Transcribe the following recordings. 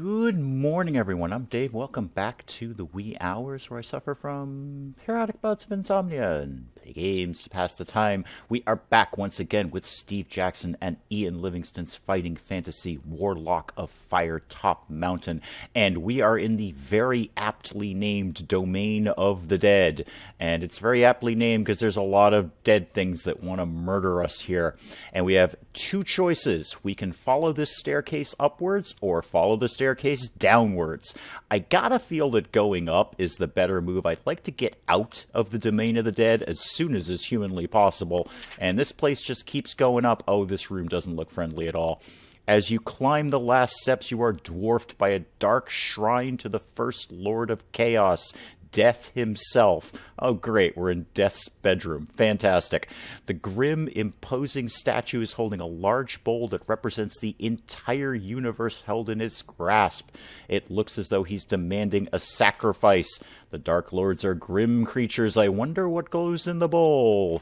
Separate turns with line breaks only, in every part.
Good morning, everyone. I'm Dave. Welcome back to the wee hours where I suffer from periodic bouts of insomnia and play games to pass the time. We are back once again with Steve Jackson and Ian Livingstone's fighting fantasy Warlock of Firetop Mountain, and we are in the very aptly named Domain of the Dead. And it's very aptly named because there's a lot of dead things that want to murder us here. And we have two choices. We can follow this staircase upwards or follow the staircase downwards. I gotta feel that going up is the better move. I'd like to get out of the Domain of the Dead as soon as is humanly possible. And this place just keeps going up. Oh, this room doesn't look friendly at all. As you climb the last steps, you are dwarfed by a dark shrine to the first Lord of Chaos, Death himself. Oh, great. We're in Death's bedroom. Fantastic. The grim, imposing statue is holding a large bowl that represents the entire universe held in its grasp. It looks as though he's demanding a sacrifice. The Dark Lords are grim creatures. I wonder what goes in the bowl.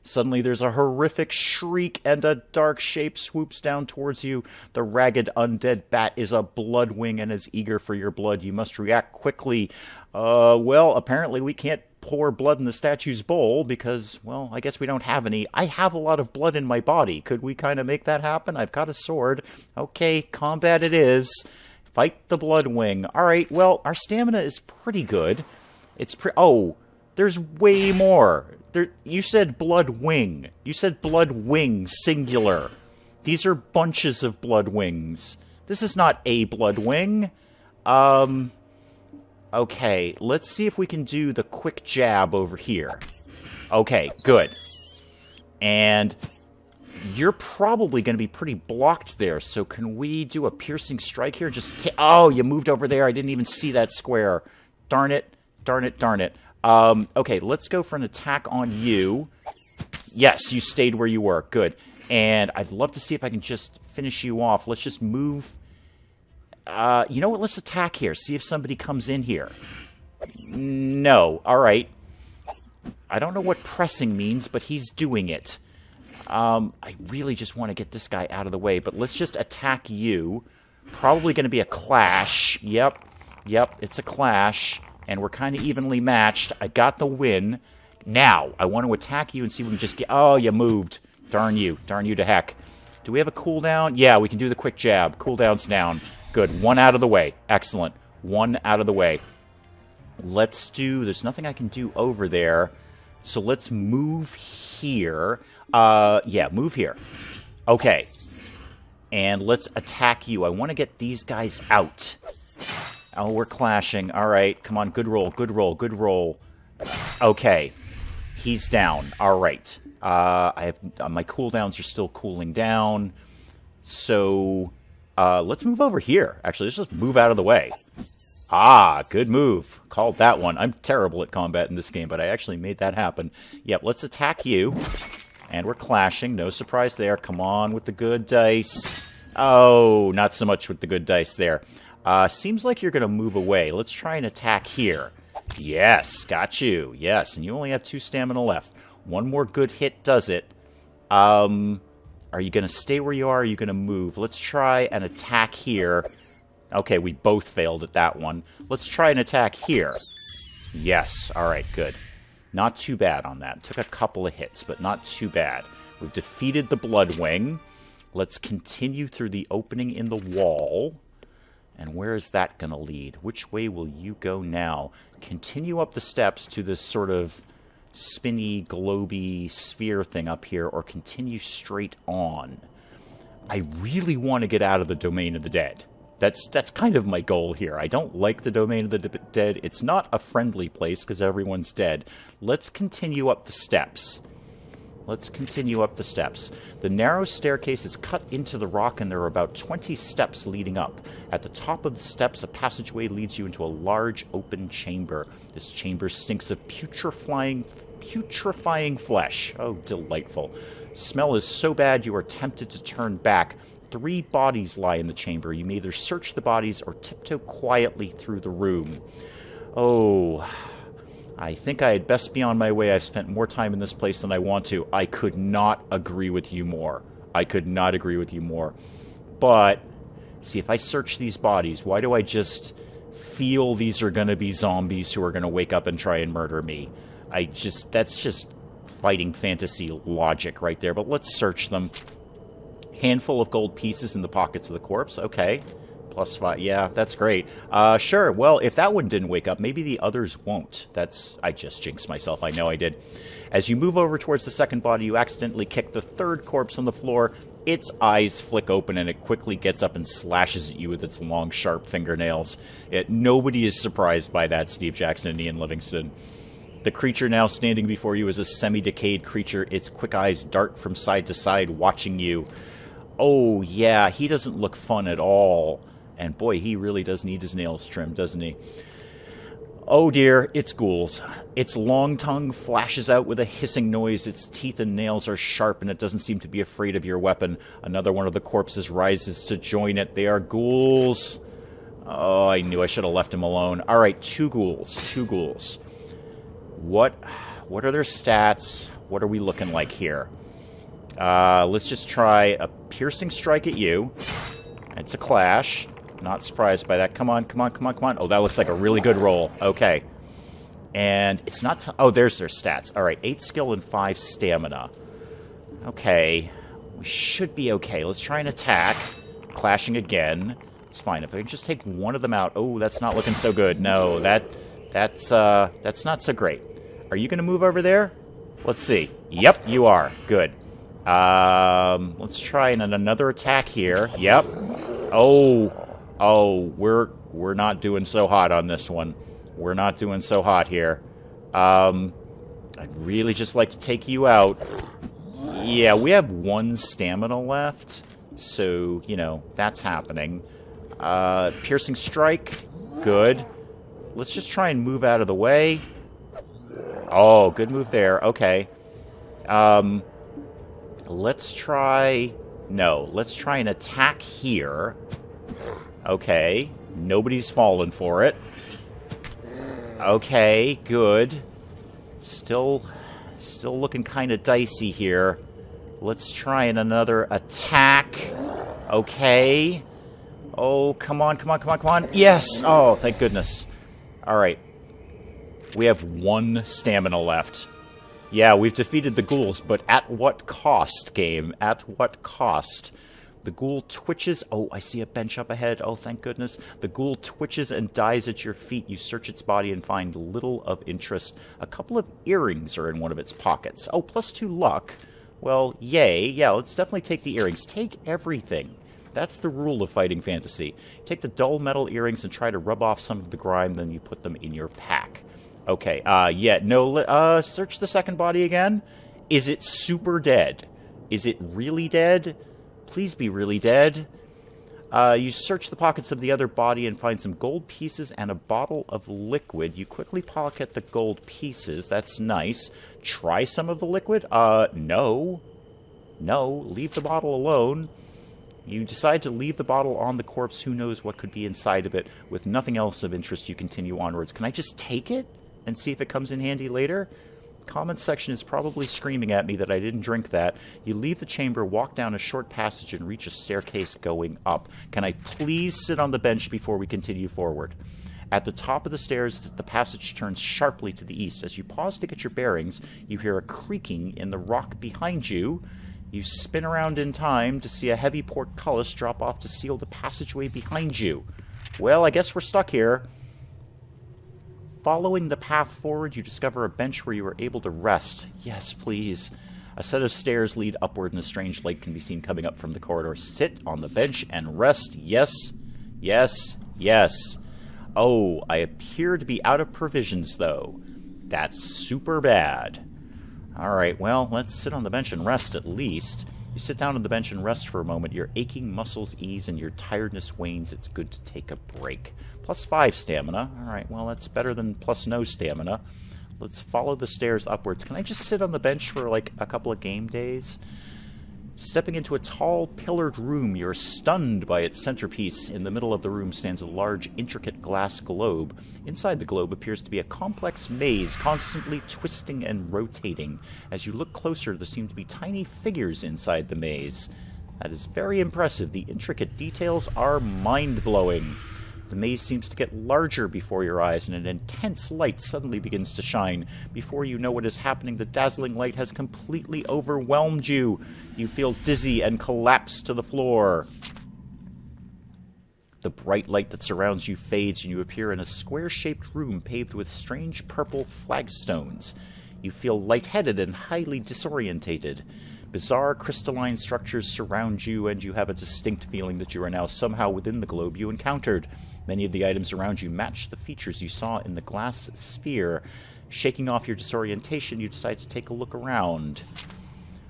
Suddenly there's a horrific shriek and a dark shape swoops down towards you. The ragged undead bat is a bloodwing and is eager for your blood. You must react quickly. Well, apparently we can't pour blood in the statue's bowl because, well, I guess we don't have any. I have a lot of blood in my body. Could we kind of make that happen? I've got a sword. Okay, combat it is. Fight the bloodwing. All right, well, our stamina is pretty good. Oh, there's way more. You said blood wing. You said blood wing, singular. These are bunches of blood wings. This is not a blood wing. Okay, let's see if we can do the quick jab over here. Okay, good. And you're probably going to be pretty blocked there, so can we do a piercing strike here? Oh, you moved over there. I didn't even see that square. Darn it, darn it, darn it. Okay, let's go for an attack on you. Yes, you stayed where you were. Good. And I'd love to see if I can just finish you off. Let's just move. You know what? Let's attack here. See if somebody comes in here. No. All right. I don't know what pressing means, but he's doing it. I really just want to get this guy out of the way, but let's just attack you. Probably going to be a clash. Yep, it's a clash. And we're kind of evenly matched. I got the win. Now, I want to attack you and see if we can just get... Oh, you moved. Darn you. Darn you to heck. Do we have a cooldown? Yeah, we can do the quick jab. Cooldown's down. Good. One out of the way. Excellent. One out of the way. Let's do... There's nothing I can do over there. So let's move here. Yeah, move here. Okay. And let's attack you. I want to get these guys out. Oh, we're clashing. All right. Come on. Good roll. Good roll. Good roll. Okay. He's down. All right. I have my cooldowns are still cooling down. So let's move over here. Actually, let's just move out of the way. Ah, good move. Called that one. I'm terrible at combat in this game, but I actually made that happen. Yep, let's attack you. And we're clashing. No surprise there. Come on with the good dice. Oh, not so much with the good dice there. Seems like you're going to move away. Let's try and attack here. Yes, got you. Yes, and you only have 2 stamina left. One more good hit does it. Are you going to stay where you are, or are you going to move? Let's try an attack here. Okay, we both failed at that one. Let's try an attack here. Yes, all right, good. Not too bad on that. Took a couple of hits, but not too bad. We've defeated the Bloodwing. Let's continue through the opening in the wall. And where is that going to lead? Which way will you go now? Continue up the steps to this sort of spinny, globy sphere thing up here, or continue straight on. I really want to get out of the Domain of the Dead. That's kind of my goal here. I don't like the Domain of the Dead. It's not a friendly place because everyone's dead. Let's continue up the steps. Let's continue up the steps. The narrow staircase is cut into the rock, and there are about 20 steps leading up. At the top of the steps, a passageway leads you into a large open chamber. This chamber stinks of putrefying flesh. Oh, delightful. Smell is so bad you are tempted to turn back. 3 bodies lie in the chamber. You may either search the bodies or tiptoe quietly through the room. Oh... I think I had best be on my way. I've spent more time in this place than I want to. I could not agree with you more. I could not agree with you more. But See, if I search these bodies, why do I just feel these are going to be zombies who are going to wake up and try and murder me? That's just fighting fantasy logic right there. But let's search them. Handful of gold pieces in the pockets of the corpse. Okay. +5. Yeah, that's great. Sure. Well, if that one didn't wake up, maybe the others won't. I just jinxed myself. I know I did. As you move over towards the second body, you accidentally kick the third corpse on the floor. Its eyes flick open, and it quickly gets up and slashes at you with its long, sharp fingernails. Nobody is surprised by that, Steve Jackson and Ian Livingstone. The creature now standing before you is a semi-decayed creature. Its quick eyes dart from side to side, watching you. Oh, yeah, he doesn't look fun at all. And boy, he really does need his nails trimmed, doesn't he? Oh dear, it's Ghouls. Its long tongue flashes out with a hissing noise. Its teeth and nails are sharp, and it doesn't seem to be afraid of your weapon. Another one of the corpses rises to join it. They are Ghouls. Oh, I knew I should have left him alone. All right, 2 Ghouls. 2 Ghouls. What are their stats? What are we looking like here? Let's just try a piercing strike at you. It's a clash. Not surprised by that. Come on, come on, come on, come on. Oh, that looks like a really good roll. Okay. And it's not... oh, there's their stats. All right, 8 skill and 5 stamina. Okay. We should be okay. Let's try an attack. Clashing again. It's fine. If I can just take one of them out... oh, that's not looking so good. No, that's not so great. Are you going to move over there? Let's see. Yep, you are. Good. Let's try another attack here. Yep. Oh, we're not doing so hot on this one. We're not doing so hot here. I'd really just like to take you out. Yeah, we have 1 stamina left, so, you know, that's happening. Piercing strike. Good. Let's just try and move out of the way. Oh, good move there. Okay. Let's try... no, let's try an attack here. Okay. Nobody's fallen for it. Okay, good. Still looking kind of dicey here. Let's try another attack. Okay. Oh, come on, come on, come on, come on. Yes! Oh, thank goodness. Alright. We have 1 stamina left. Yeah, we've defeated the Ghouls, but at what cost, game? At what cost? The Ghoul twitches... oh, I see a bench up ahead. Oh, thank goodness. The Ghoul twitches and dies at your feet. You search its body and find little of interest. A couple of earrings are in one of its pockets. Oh, +2 luck. Well, yay. Yeah, let's definitely take the earrings. Take everything. That's the rule of fighting fantasy. Take the dull metal earrings and try to rub off some of the grime, then you put them in your pack. Okay, yeah, no, search the second body again. Is it super dead? Is it really dead? Please be really dead. You search the pockets of the other body and find some gold pieces and a bottle of liquid. You quickly pocket the gold pieces. That's nice. Try some of the liquid? No. No, leave the bottle alone. You decide to leave the bottle on the corpse. Who knows what could be inside of it? With nothing else of interest, you continue onwards. Can I just take it and see if it comes in handy later? Comment section is probably screaming at me that I didn't drink that. You leave the chamber, walk down a short passage, and reach a staircase going up. Can I please sit on the bench before we continue forward? At the top of the stairs, the passage turns sharply to the east. As you pause to get your bearings, you hear a creaking in the rock behind you. You spin around in time to see a heavy portcullis drop off to seal the passageway behind you. Well, I guess we're stuck here. Following the path forward, you discover a bench where you are able to rest. Yes, please. A set of stairs lead upward, and a strange light can be seen coming up from the corridor. Sit on the bench and rest. Yes, yes, yes. Oh, I appear to be out of provisions, though. That's super bad. Alright, well, let's sit on the bench and rest at least. You sit down on the bench and rest for a moment. Your aching muscles ease and your tiredness wanes. It's good to take a break. +5 stamina. Alright, well, that's better than +no stamina. Let's follow the stairs upwards. Can I just sit on the bench for, like, a couple of game days? Stepping into a tall, pillared room, you're stunned by its centerpiece. In the middle of the room stands a large, intricate glass globe. Inside the globe appears to be a complex maze, constantly twisting and rotating. As you look closer, there seem to be tiny figures inside the maze. That is very impressive. The intricate details are mind-blowing. The maze seems to get larger before your eyes, and an intense light suddenly begins to shine. Before you know what is happening, the dazzling light has completely overwhelmed you. You feel dizzy and collapse to the floor. The bright light that surrounds you fades, and you appear in a square-shaped room paved with strange purple flagstones. You feel lightheaded and highly disorientated. Bizarre crystalline structures surround you, and you have a distinct feeling that you are now somehow within the globe you encountered. Many of the items around you match the features you saw in the glass sphere. Shaking off your disorientation, you decide to take a look around.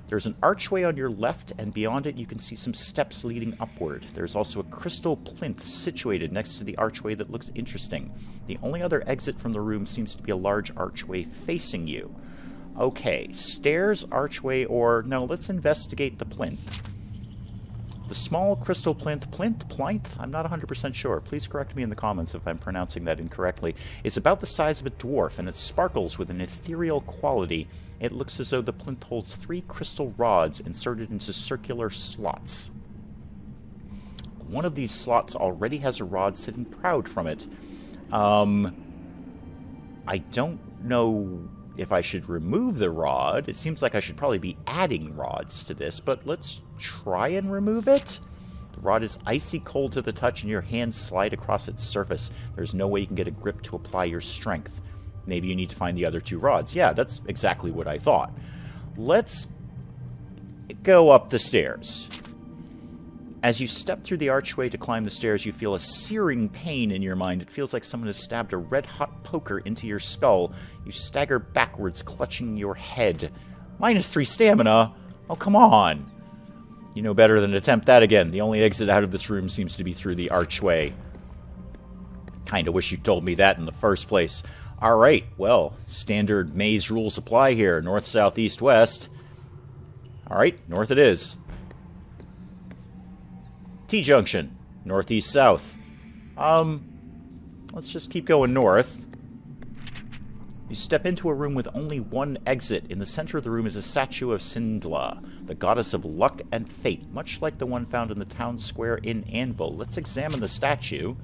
There's an archway on your left, and beyond it you can see some steps leading upward. There's also a crystal plinth situated next to the archway that looks interesting. The only other exit from the room seems to be a large archway facing you. Okay, stairs, archway, or... no, let's investigate the plinth. The small crystal plinth, I'm not 100% sure. Please correct me in the comments if I'm pronouncing that incorrectly. It's about the size of a dwarf, and it sparkles with an ethereal quality. It looks as though the plinth holds 3 crystal rods inserted into circular slots. One of these slots already has a rod sitting proud from it. I don't know if I should remove the rod. It seems like I should probably be adding rods to this, but let's try and remove it. The rod is icy cold to the touch, and your hands slide across its surface. There's no way you can get a grip to apply your strength. Maybe you need to find the other 2 rods. Yeah, that's exactly what I thought. Let's go up the stairs. As you step through the archway to climb the stairs, you feel a searing pain in your mind. It feels like someone has stabbed a red-hot poker into your skull. You stagger backwards, clutching your head. -3 stamina? Oh, come on. You know better than to attempt that again. The only exit out of this room seems to be through the archway. Kinda wish you told me that in the first place. Alright, well, standard maze rules apply here. North, south, east, west. Alright, north it is. T-junction. Northeast, south. Let's just keep going north. You step into a room with only one exit. In the center of the room is a statue of Sindla, the goddess of luck and fate, much like the one found in the town square in Anvil. Let's examine the statue.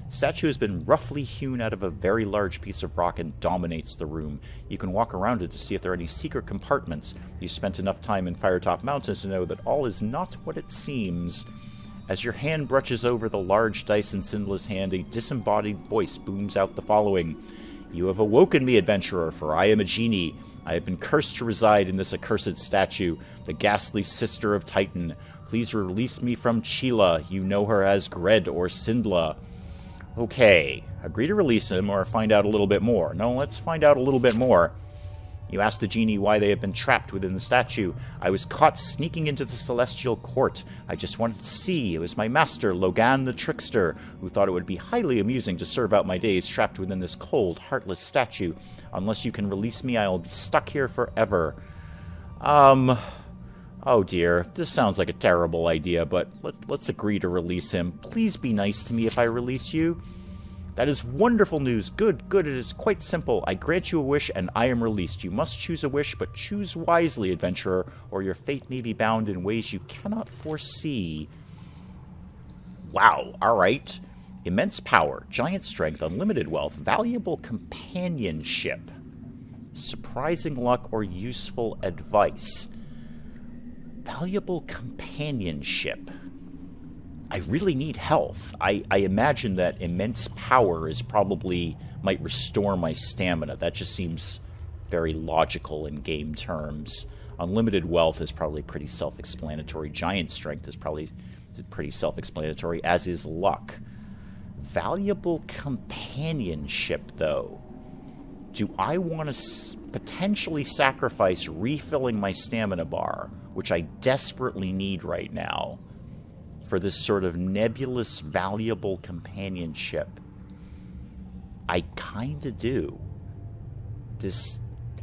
The statue has been roughly hewn out of a very large piece of rock and dominates the room. You can walk around it to see if there are any secret compartments. You spent enough time in Firetop Mountain to know that all is not what it seems. As your hand brushes over the large dice in Sindla's hand, a disembodied voice booms out the following. You have awoken me, adventurer, for I am a genie. I have been cursed to reside in this accursed statue, the ghastly sister of Titan. Please release me from Chila. You know her as Gred or Sindla. Okay, agree to release him or find out a little bit more. No, let's find out a little bit more. You ask the genie why they have been trapped within the statue. I was caught sneaking into the celestial court. I just wanted to see. It was my master, Logan the trickster, who thought it would be highly amusing to serve out my days trapped within this cold, heartless statue. Unless you can release me, I will be stuck here forever. Oh dear, this sounds like a terrible idea, but let's agree to release him. Please be nice to me if I release you. That is wonderful news. Good. It is quite simple. I grant you a wish, and I am released. You must choose a wish, but choose wisely, adventurer, or your fate may be bound in ways you cannot foresee. Wow, alright. Immense power, giant strength, unlimited wealth, valuable companionship, surprising luck, or useful advice. Valuable companionship. I really need health. I imagine that immense power is probably might restore my stamina. That just seems very logical in game terms. Unlimited wealth is probably pretty self-explanatory. Giant strength is probably pretty self-explanatory, as is luck. Valuable companionship, though. Do I want to potentially sacrifice refilling my stamina bar, which I desperately need right now, for this sort of nebulous, valuable companionship? I kinda do.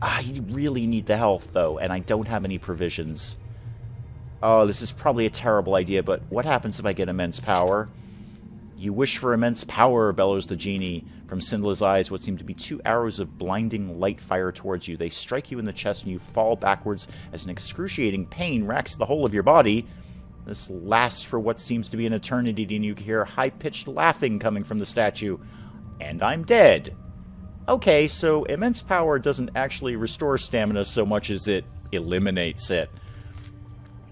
I really need the health, though, and I don't have any provisions. Oh, this is probably a terrible idea, but what happens if I get immense power? You wish for immense power, bellows the genie. From Sindla's eyes, what seem to be 2 arrows of blinding light fire towards you. They strike you in the chest, and you fall backwards as an excruciating pain racks the whole of your body. This lasts for what seems to be an eternity, and you hear high-pitched laughing coming from the statue. And I'm dead. Okay, so immense power doesn't actually restore stamina so much as it eliminates it.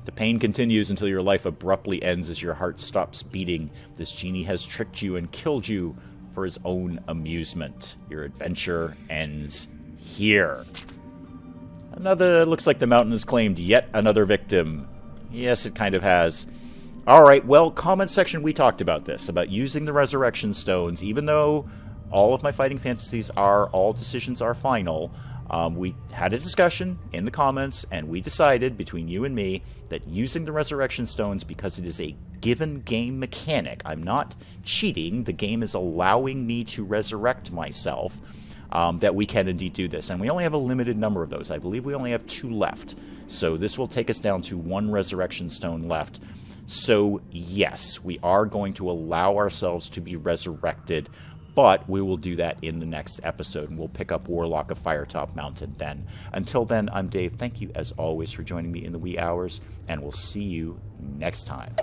The pain continues until your life abruptly ends as your heart stops beating. This genie has tricked you and killed you for his own amusement. Your adventure ends here. Looks like the mountain has claimed yet another victim. Yes, it kind of has. Alright, well, comment section, we talked about this, about using the resurrection stones, even though all of my fighting fantasies all decisions are final. We had a discussion in the comments, and we decided, between you and me, that using the resurrection stones, because it is a given game mechanic, I'm not cheating, the game is allowing me to resurrect myself, that we can indeed do this. And we only have a limited number of those. I believe we only have 2 left. So this will take us down to 1 resurrection stone left. So yes, we are going to allow ourselves to be resurrected, but we will do that in the next episode, and we'll pick up Warlock of Firetop Mountain then. Until then, I'm Dave. Thank you, as always, for joining me in the wee hours, and we'll see you next time.